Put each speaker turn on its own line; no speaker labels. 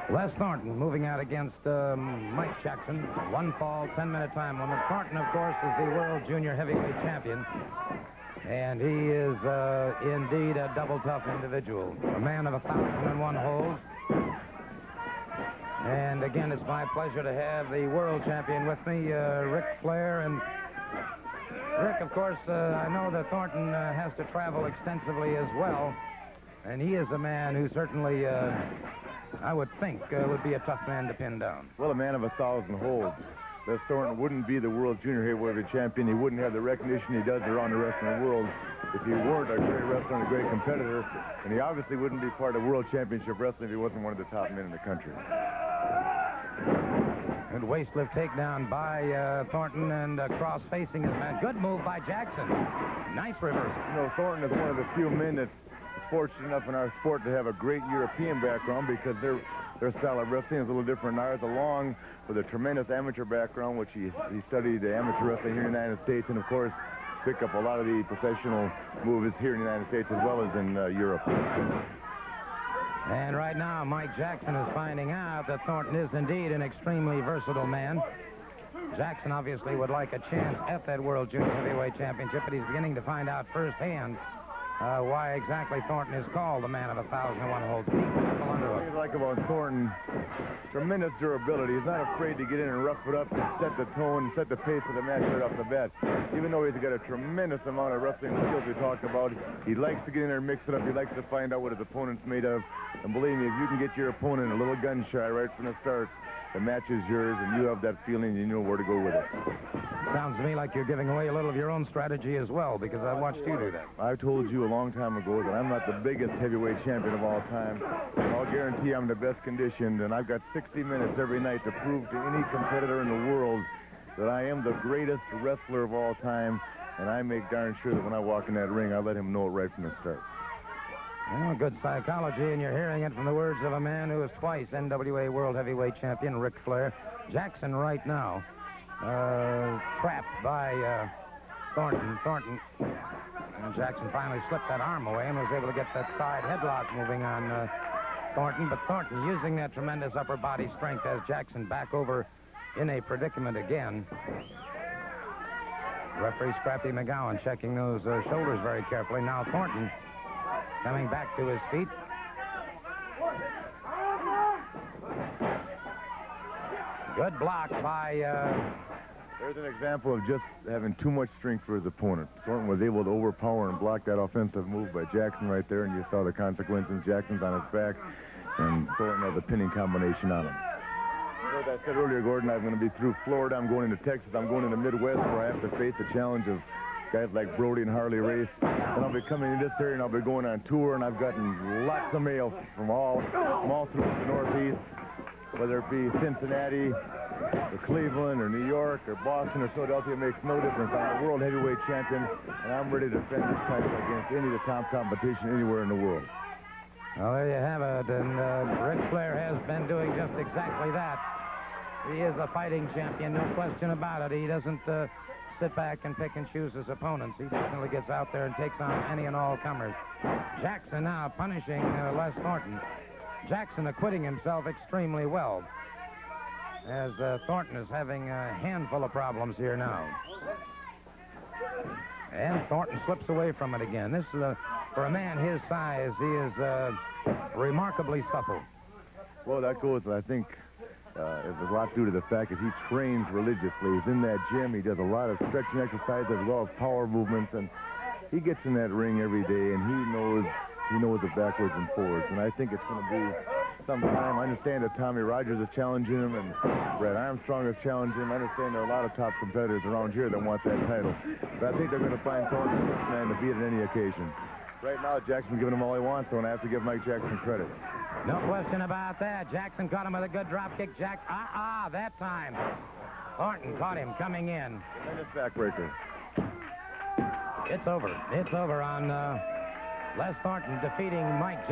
Les Thornton moving out against Mike Jackson. 1 fall, 10-minute time limit. Thornton, of course, is the world junior heavyweight champion. And he is indeed a double tough individual. A man of 1,001 holds. And again, it's my pleasure to have the world champion with me, Ric Flair. And Rick, of course, I know that Thornton has to travel extensively as well. And he is a man who certainly, I would think, would be a tough man to pin down.
Well, a man of 1,000 holds. Les Thornton wouldn't be the world junior heavyweight champion. He wouldn't have the recognition he does around the wrestling world if he weren't a great wrestler and a great competitor. And he obviously wouldn't be part of world championship wrestling if he wasn't one of the top men in the country.
Good waist lift takedown by Thornton, and cross-facing his man. Good move by Jackson. Nice reversal.
You know, Thornton is one of the few men that's fortunate enough in our sport to have a great European background, because their style of wrestling is a little different than ours, along with a tremendous amateur background, which he studied amateur wrestling here in the United States, and of course picked up a lot of the professional moves here in the United States as well as in Europe.
And right now, Mike Jackson is finding out that Thornton is indeed an extremely versatile man. Jackson obviously would like a chance at that World Junior Heavyweight Championship, but he's beginning to find out firsthand why exactly Thornton is called the man of 1,001 holds.
What I like about Thornton, tremendous durability. He's not afraid to get in and rough it up and set the tone and set the pace of the match right off the bat. Even though he's got a tremendous amount of wrestling skills we talked about, he likes to get in there and mix it up. He likes to find out what his opponent's made of. And believe me, if you can get your opponent a little gun-shy right from the start, the match is yours, and you have that feeling, you know where to go with it.
Sounds to me like you're giving away a little of your own strategy as well, because I've watched you do that.
I told you a long time ago that I'm not the biggest heavyweight champion of all time. I'll guarantee I'm the best conditioned, and I've got 60 minutes every night to prove to any competitor in the world that I am the greatest wrestler of all time, and I make darn sure that when I walk in that ring, I let him know it right from the start.
Well, good psychology, and you're hearing it from the words of a man who is twice NWA World Heavyweight Champion, Ric Flair. Jackson right now, trapped by Thornton. And Jackson finally slipped that arm away and was able to get that side headlock moving on Thornton. But Thornton using that tremendous upper body strength as Jackson back over in a predicament again. Referee Scrappy McGowan checking those shoulders very carefully. Now Thornton coming back to his feet. Good block by...
There's an example of just having too much strength for his opponent. Thornton was able to overpower and block that offensive move by Jackson right there, and you saw the consequences. Jackson's on his back, and Thornton has a pinning combination on him. As I said earlier, Gordon, I'm going to be through Florida. I'm going into Texas. I'm going into the Midwest, where I have to face the challenge of guys like Brody and Harley Race. And I'll be coming in this area, and I'll be going on tour, and I've gotten lots of mail from all through the Northeast, whether it be Cincinnati or Cleveland or New York or Boston or Philadelphia. It makes no difference. I'm a world heavyweight champion, and I'm ready to defend this title against any of the top competition anywhere in the world.
Well, there you have it, and Ric Flair has been doing just exactly that. He is a fighting champion, no question about it. He doesn't sit back and pick and choose his opponents. He definitely gets out there and takes on any and all comers. Jackson now punishing Les Thornton. Jackson acquitting himself extremely well, as Thornton is having a handful of problems here now. And Thornton slips away from it again. This is for a man his size, he is remarkably supple.
Well, that goes, I think, it's a lot due to the fact that he trains religiously. He's in that gym. He does a lot of stretching exercises as well as power movements, and he gets in that ring every day, and he knows it backwards and forwards. And I think it's going to be some time. I understand that Tommy Rogers is challenging him, and Brad Armstrong is challenging him. I understand there are a lot of top competitors around here that want that title. But I think they're going to find Thornton the first man to beat at any occasion. Right now, Jackson's giving him all he wants, so I have to give Mike Jackson credit.
No question about that. Jackson caught him with a good drop kick. That time. Thornton caught him coming in.
Tremendous backbreaker.
It's over. It's over on Les Thornton defeating Mike Jackson.